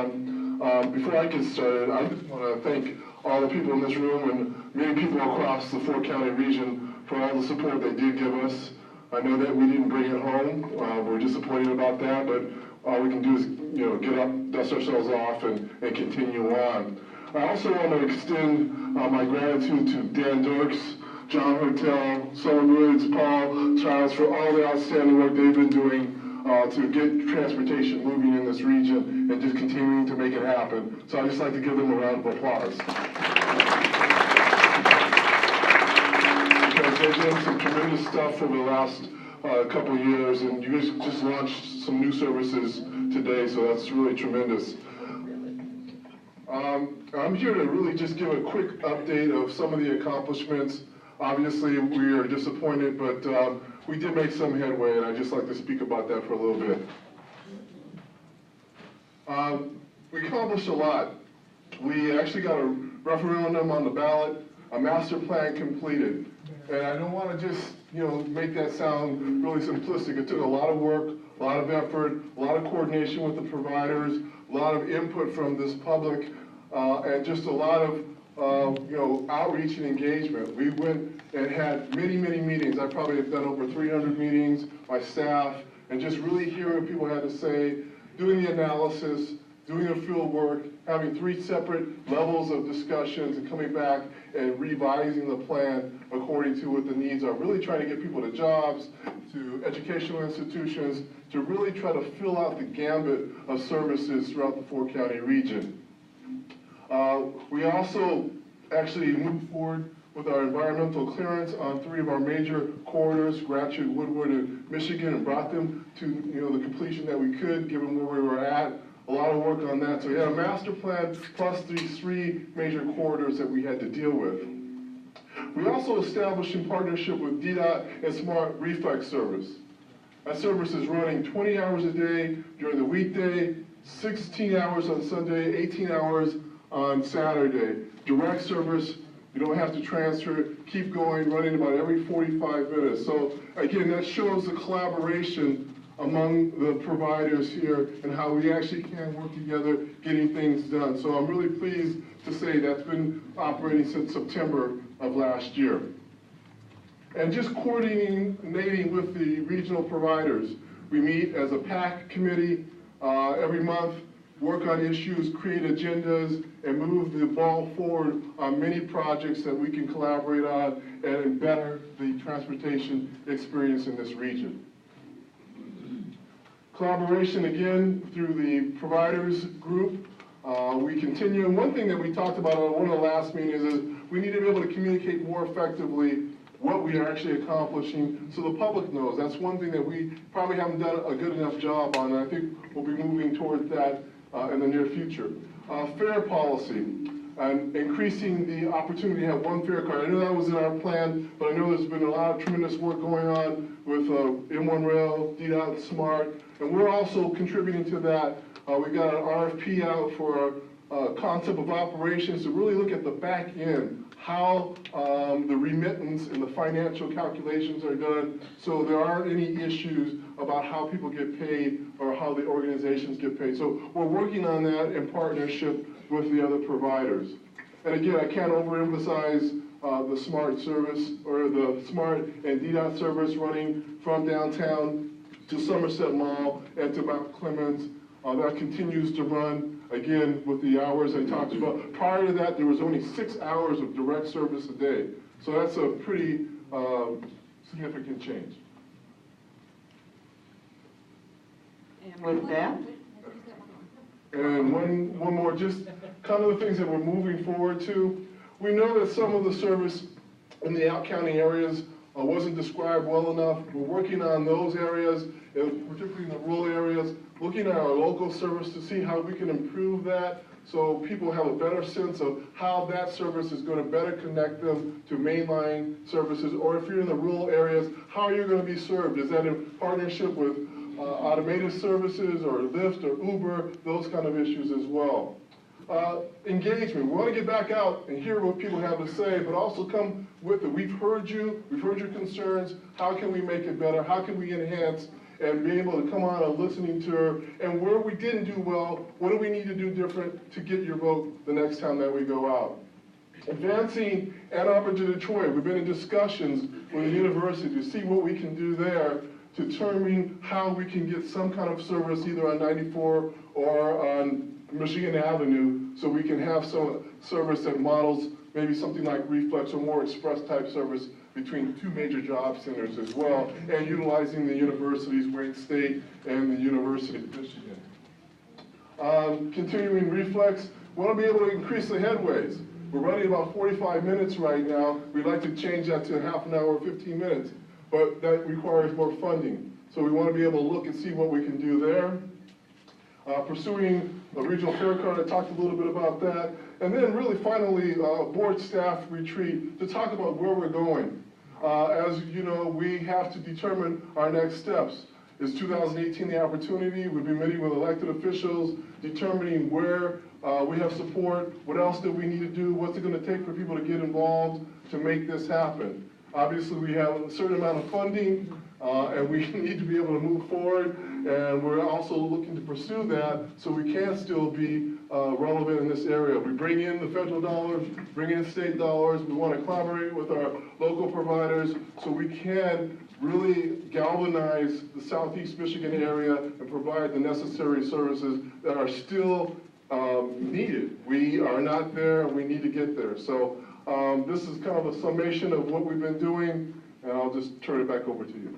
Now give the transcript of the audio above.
on. Before I get started, I just want to thank all the people in this room and many people across the four-county region for all the support they did give us. I know that we didn't bring it home. We're disappointed about that, but all we can do is, get up, dust ourselves off, and continue on. I also want to extend my gratitude to Dan Dirks, John Hertel, Sullivan Woods, Paul, Charles, for all the outstanding work they've been doing to get transportation moving in this region and just continuing to make it happen. So I'd just like to give them a round of applause. Because they've done some tremendous stuff over the last couple of years, and you guys just launched some new services today, so that's really tremendous. I'm here to really just give a quick update of some of the accomplishments. Obviously, we are disappointed, but we did make some headway, and I'd just like to speak about that for a little bit. We accomplished a lot. We actually got a referendum on the ballot, a master plan completed. And I don't want to just, make that sound really simplistic. It took a lot of work, a lot of effort, a lot of coordination with the providers, a lot of input from this public, and just a lot of outreach and engagement. We went and had many, many meetings. I probably have done over 300 meetings, my staff, and just really hearing what people had to say, doing the analysis, doing the field work, having 3 separate levels of discussions, and coming back and revising the plan according to what the needs are. Really trying to get people to jobs, to educational institutions, to really try to fill out the gambit of services throughout the four-county region. We also actually moved forward with our environmental clearance on 3 of our major corridors, Gratiot, Woodward, and Michigan, and brought them to the completion that we could, given where we were at. A lot of work on that. So we had a master plan plus these 3 major corridors that we had to deal with. We also established in partnership with DDOT and Smart Reflex Service. That service is running 20 hours a day during the weekday, 16 hours on Sunday, 18 hours on Saturday. Direct service, you don't have to transfer, keep going, running about every 45 minutes. So again, that shows the collaboration among the providers here and how we actually can work together getting things done. So I'm really pleased to say that's been operating since September of last year. And just coordinating with the regional providers. We meet as a PAC committee every month, work on issues, create agendas, and move the ball forward on many projects that we can collaborate on and better the transportation experience in this region. Collaboration, again, through the providers group. We continue, and one thing that we talked about on one of the last meetings is we need to be able to communicate more effectively what we are actually accomplishing so the public knows. That's one thing that we probably haven't done a good enough job on, and I think we'll be moving towards that in the near future. Fare policy, and increasing the opportunity to have one fare card. I know that was in our plan, but I know there's been a lot of tremendous work going on with M1 Rail, DDOT, Smart, and we're also contributing to that. We got an RFP out for concept of operations to really look at the back end, how the remittance and the financial calculations are done, so there aren't any issues about how people get paid or how the organizations get paid. So we're working on that in partnership with the other providers. And again, I can't overemphasize the SMART service, or the SMART and DDOT service running from downtown to Somerset Mall and to Mount Clemens. That continues to run, again, with the hours I talked about. Prior to that, there was only 6 hours of direct service a day. So that's a pretty significant change. And with that? And one more, just kind of the things that we're moving forward to. We know that some of the service in the out-county areas wasn't described well enough. We're working on those areas, particularly in the rural areas, looking at our local service to see how we can improve that so people have a better sense of how that service is going to better connect them to mainline services, or if you're in the rural areas, how you're going to be served. Is that in partnership with automated services or Lyft or Uber, those kind of issues as well. Engagement. We want to get back out and hear what people have to say, but also come with it. We've heard your concerns. How can we make it better? How can we enhance and being able to come on a listening tour, and where we didn't do well, what do we need to do different to get your vote the next time that we go out. Advancing Ann Arbor to Detroit, we've been in discussions with the university to see what we can do there to determine how we can get some kind of service either on 94 or on Michigan Avenue, so we can have some service that models maybe something like reflex or more express type service between two major job centers as well, and utilizing the university's Wayne State and the University of Michigan. Continuing reflex, we want to be able to increase the headways. We're running about 45 minutes right now. We'd like to change that to half an hour, 15 minutes, but that requires more funding. So we want to be able to look and see what we can do there. Pursuing a regional fair card, I talked a little bit about that. And then really finally, board staff retreat to talk about where we're going. As you know, we have to determine our next steps. Is 2018 the opportunity? We'll be meeting with elected officials, determining where we have support, what else do we need to do, what's it going to take for people to get involved to make this happen. Obviously, we have a certain amount of funding, and we need to be able to move forward, and we're also looking to pursue that so we can still be relevant in this area. We bring in the federal dollars, bring in state dollars, we want to collaborate with our local providers so we can really galvanize the Southeast Michigan area and provide the necessary services that are still needed. We are not there, and we need to get there. So this is kind of a summation of what we've been doing, and I'll just turn it back over to you.